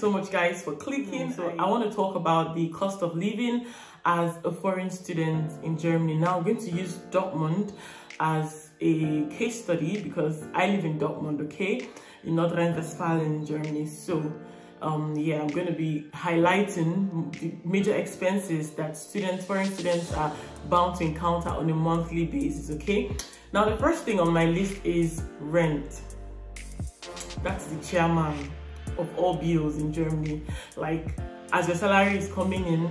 so much, guys, for clicking. So I want to talk about the cost of living as a foreign student in Germany. Now I'm going to use Dortmund as a case study because I live in Dortmund, okay, in North Rhine-Westphalia in Germany. So yeah, I'm going to be highlighting the major expenses that foreign students are bound to encounter on a monthly basis, okay? Now the first thing on my list is rent. That's the chairman of all bills in Germany. Like, as your salary is coming in,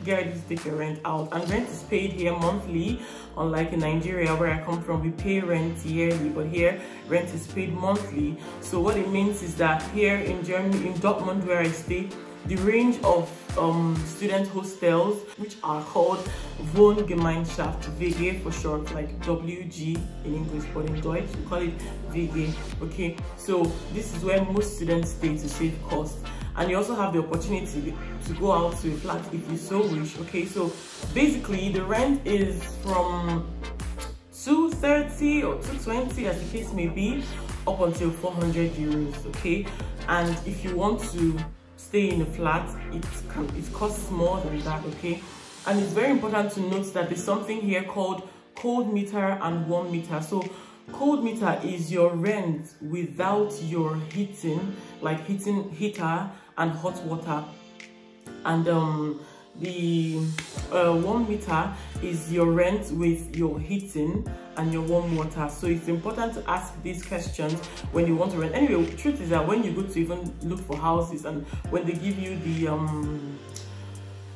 get ready to take your rent out. And rent is paid here monthly, unlike in Nigeria where I come from, we pay rent yearly, but here rent is paid monthly. So what it means is that here in Germany, in Dortmund where I stay, the range of student hostels, which are called Wohngemeinschaft-WG for short, like WG in English, but in Deutsch we call it WG, okay? So this is where most students stay to save costs. And you also have the opportunity to go out to a flat if you so wish, okay? So basically the rent is from 230 or 220 as the case may be, up until 400 euros, okay? And if you want to stay in a flat, it costs more than that, okay? And it's very important to note that there's something here called cold meter and warm meter. So cold meter is your rent without your heating, like heater and hot water, and the warm meter is your rent with your heating and your warm water. So it's important to ask these questions when you want to rent. Anyway, the truth is that when you go to even look for houses and when they give you the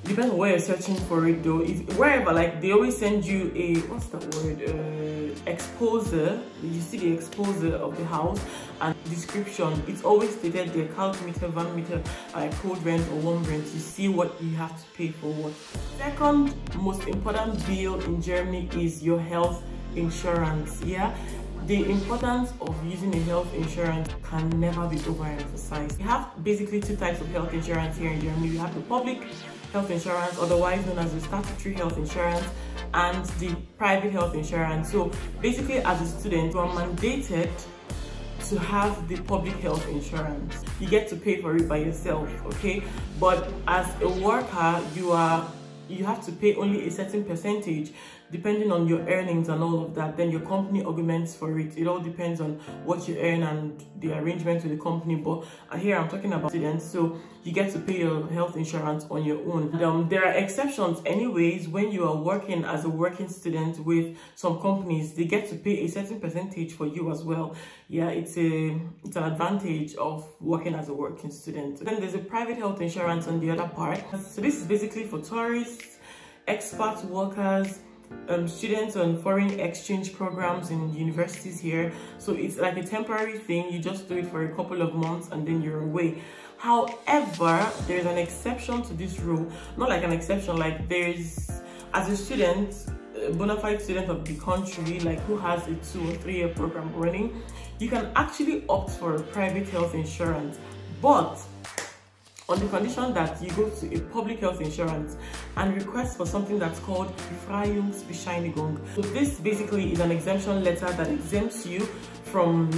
depends on where you're searching for it though, wherever, like they always send you a, what's that word, exposure. You see the exposure of the house and description. It's always stated there, cold meter, warm meter, cold rent or warm rent. You see what you have to pay for what. Second most important bill in Germany is your health insurance. Yeah, the importance of using a health insurance can never be overemphasized. We have basically two types of health insurance here in Germany. We have the public health insurance, otherwise known as the statutory health insurance, and the private health insurance. So basically, as a student, you are mandated to have the public health insurance. You get to pay for it by yourself, okay? But as a worker, you have to pay only a certain percentage depending on your earnings and all of that. Then your company augments for it. It all depends on what you earn and the arrangement with the company. But here I'm talking about students, so you get to pay your health insurance on your own. There are exceptions anyways. When you are working as a working student with some companies, they get to pay a certain percentage for you as well. Yeah, it's an advantage of working as a working student. Then there's a private health insurance on the other part. So this is basically for tourists, expat workers, students on foreign exchange programs in universities here. So it's like a temporary thing. You just do it for a couple of months and then you're away. However, there's an exception to this rule. Not like an exception, like there's, as a student, a bona fide student of the country, like who has a 2 or 3 year program running, you can actually opt for a private health insurance, but on the condition that you go to a public health insurance and request for something that's called Befreiungsbescheinigung. So this basically is an exemption letter that exempts you from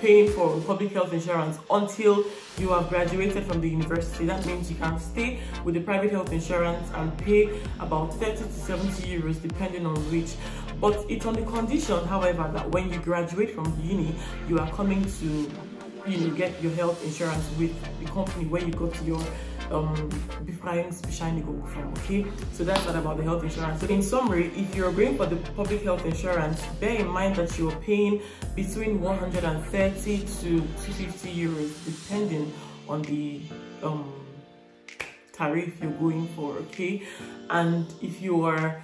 paying for public health insurance until you have graduated from the university. That means you can stay with the private health insurance and pay about 30 to 70 euros depending on which. But it's on the condition, however, that when you graduate from the uni, you are coming to get your health insurance with the company where you got your Befreiungsbescheinigung from, okay? So that's what about the health insurance. So in summary, if you're going for the public health insurance, bear in mind that you're paying between 130 to 250 euros depending on the tariff you're going for, okay? And if you are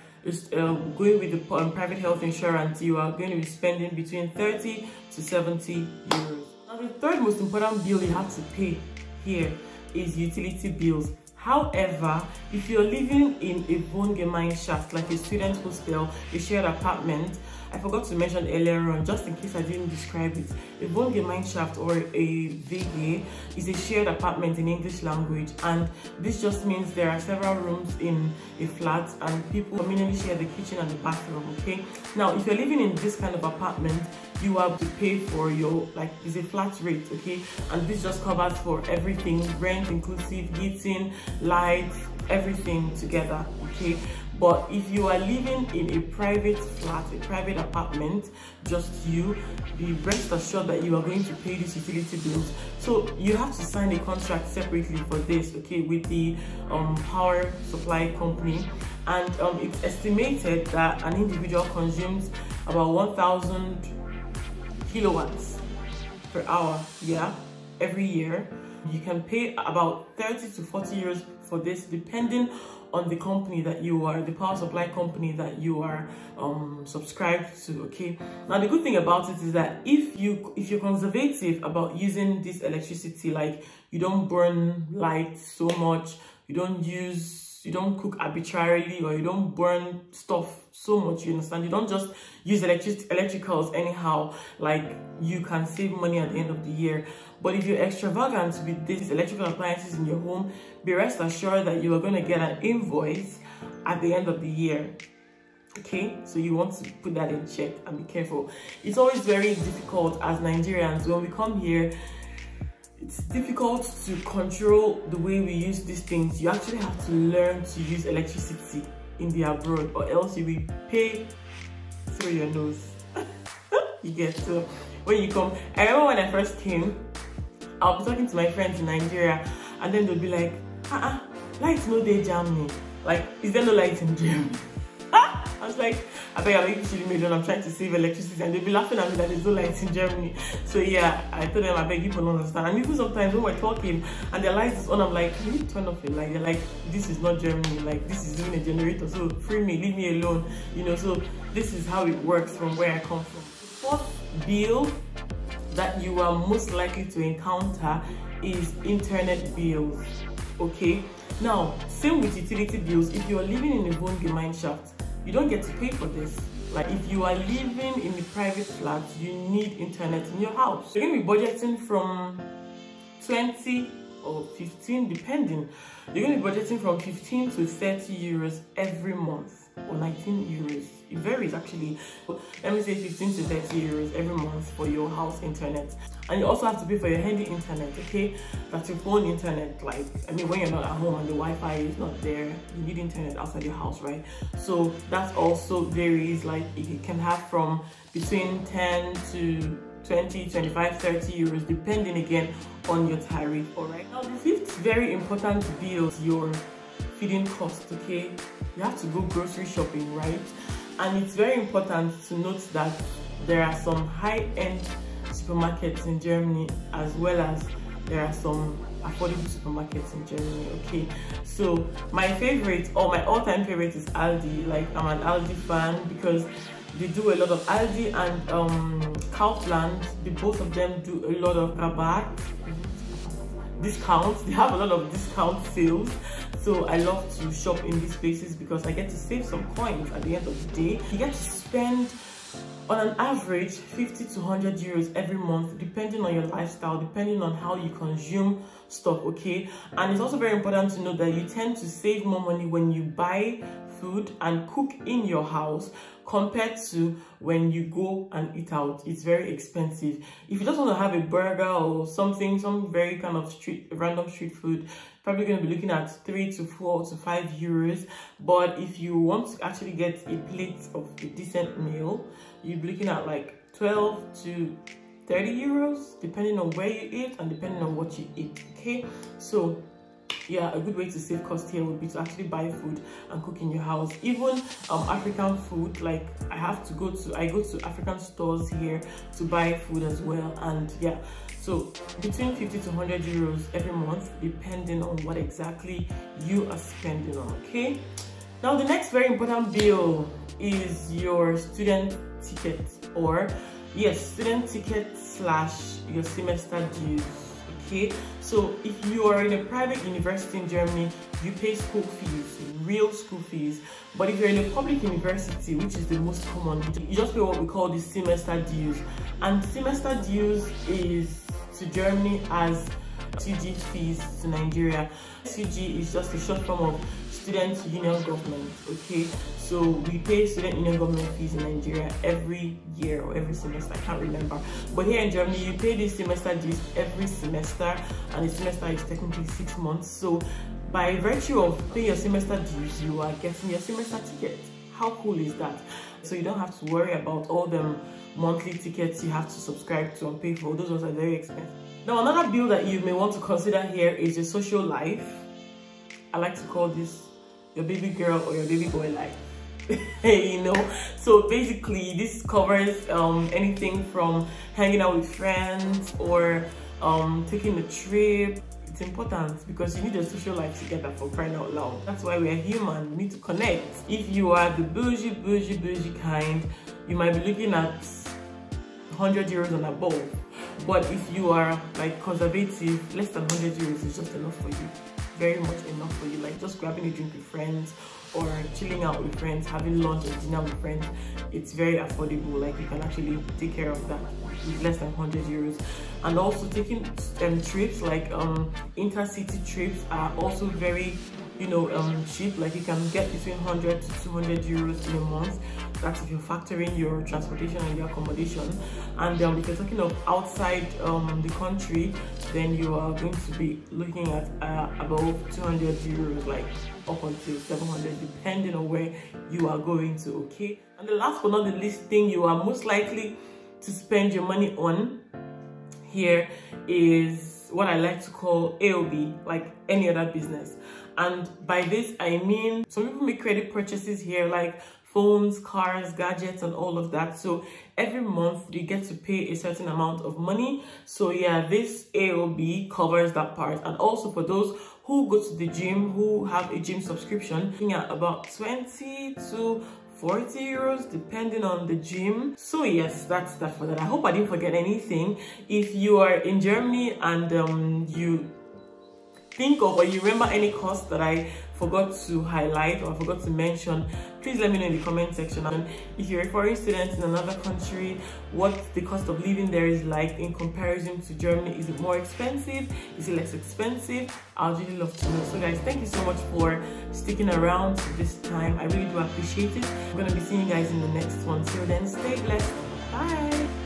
going with the private health insurance, you are going to be spending between 30 to 70 euros. Now the third most important bill you have to pay here is utility bills. However, if you're living in a Wohngemeinschaft, like a student hostel, a shared apartment, I forgot to mention earlier on, just in case I didn't describe it, a Wohngemeinschaft or a WG is a shared apartment in English language, and this just means there are several rooms in a flat and people communally share the kitchen and the bathroom, okay? Now, if you're living in this kind of apartment, you have to pay for your, like, it's a flat rate, okay? And this just covers for everything, rent inclusive, heating, lights, everything together, okay? But if you are living in a private flat, a private apartment, just you, be rest assured that you are going to pay these utility bills. So you have to sign a contract separately for this, okay, with the power supply company. And it's estimated that an individual consumes about 1,000 kilowatts per hour, yeah, every year. You can pay about 30 to 40 euros for this, depending on the company that you are, the power supply company that you are subscribed to, okay? Now, the good thing about it is that if you're conservative about using this electricity, like you don't burn lights so much, you don't cook arbitrarily, or you don't burn stuff so much, you understand? You don't just use electricals anyhow, like you can save money at the end of the year. But if you're extravagant with these electrical appliances in your home, be rest assured that you are going to get an invoice at the end of the year. Okay, so you want to put that in check and be careful. It's always very difficult as Nigerians when we come here. It's difficult to control the way we use these things. You actually have to learn to use electricity in the abroad, or else you will pay through your nose. You get to when you come. I remember when I first came, I'll be talking to my friends in Nigeria, and then they'll be like, lights no day Germany. Like, is there no lights in Germany? I was like, I beg, I'm making million. I'm trying to save electricity, and they'll be laughing at me that there's no lights in Germany. So yeah, I told them, I beg, you don't understand. And even sometimes when we're talking and their lights is on, I'm like, can you turn off your light? They're like, this is not Germany. Like, this is doing a generator. So free me, leave me alone. You know, so this is how it works from where I come from. The fourth bill that you are most likely to encounter is internet bills. Okay. Now, same with utility bills. If you are living in a Wohngemeinschaft, you don't get to pay for this. Like, if you are living in a private flat, you need internet in your house. You're going to be budgeting from 20 or 15, depending. You're going to be budgeting from 15 to 30 euros every month, or 19 euros. It varies actually. Let me say 15 to 30 euros every month for your house internet. And you also have to pay for your handy internet, okay? That's your phone internet. Like, I mean, when you're not at home and the Wi-Fi is not there, you need internet outside your house, right? So that also varies. Like, it can have from between 10 to 20, 25, 30 euros, depending again on your tariff, all right? Now, the fifth very important bill is your feeding cost, okay? You have to go grocery shopping, right? And it's very important to note that there are some high-end supermarkets in Germany, as well as there are some affordable supermarkets in Germany, okay? So my favorite, or my all-time favorite, is Aldi. Like, I'm an Aldi fan because they do a lot of Aldi and Kaufland. Both of them do a lot of rabatt, discounts. They have a lot of discount sales. So I love to shop in these places because I get to save some coins at the end of the day. You get to spend on an average 50 to 100 euros every month, depending on your lifestyle, depending on how you consume stuff, okay? And it's also very important to know that you tend to save more money when you buy food and cook in your house compared to when you go and eat out. It's very expensive. If you just want to have a burger or something, some very kind of random street food, probably going to be looking at 3 to 4 to 5 euros. But if you want to actually get a plate of a decent meal, you'll be looking at like 12 to 30 euros, depending on where you eat and depending on what you eat, okay? So yeah, a good way to save cost here would be to actually buy food and cook in your house. Even African food, like I go to African stores here to buy food as well. And yeah, so between 50 to 100 euros every month, depending on what exactly you are spending on, okay? Now, the next very important bill is your student ticket, or yes, student ticket / your semester dues. okay? So if you are in a private university in Germany, you pay school fees, real school fees. But if you're in a public university, which is the most common, you just pay what we call the semester dues. And semester dues is to Germany as SUG fees to Nigeria. SUG is just a short form of Student Union Government, okay? So we pay student union government fees in Nigeria every year or every semester, I can't remember. But here in Germany, you pay this semester dues every semester, and the semester is technically 6 months. So by virtue of paying your semester dues, you are getting your semester ticket. How cool is that? So you don't have to worry about all the monthly tickets you have to subscribe to and pay for. Those ones are very expensive. Now, another bill that you may want to consider here is your social life. I like to call this your baby girl or your baby boy life. You know, so basically this covers anything from hanging out with friends or taking a trip. It's important because you need your social life together, for crying out loud. That's why we are human, we need to connect. If you are the bougie kind, you might be looking at 100 euros and above. But if you are like conservative, less than 100 euros is just enough for you. Very much enough for you. Like just grabbing a drink with friends or chilling out with friends, having lunch or dinner with friends, it's very affordable. Like you can actually take care of that with less than 100 euros. And also taking trips like intercity trips are also very, you know, cheap. Like you can get between 100 to 200 euros in a month. That's if you're factoring your transportation and your accommodation. And if you're talking of outside the country, then you are going to be looking at above 200 euros, like up until 700, depending on where you are going to, okay? And the last but not the least thing you are most likely to spend your money on here is what I like to call AOB, like any other business. And by this, I mean, some people make credit purchases here, like phones, cars, gadgets, and all of that. So every month you get to pay a certain amount of money. So yeah, this AOB covers that part. And also for those who go to the gym, who have a gym subscription, looking at about 20 to 40 euros depending on the gym. So yes, that's that for that. I hope I didn't forget anything. If you are in Germany and you think of or you remember any cost that I forgot to highlight or I forgot to mention, please let me know in the comment section. And if you're a foreign student in another country, what the cost of living there is like in comparison to Germany. Is it more expensive? Is it less expensive? I'd really love to know. So guys, thank you so much for sticking around to this time. I really do appreciate it. I'm going to be seeing you guys in the next one. Till then, stay blessed. Bye.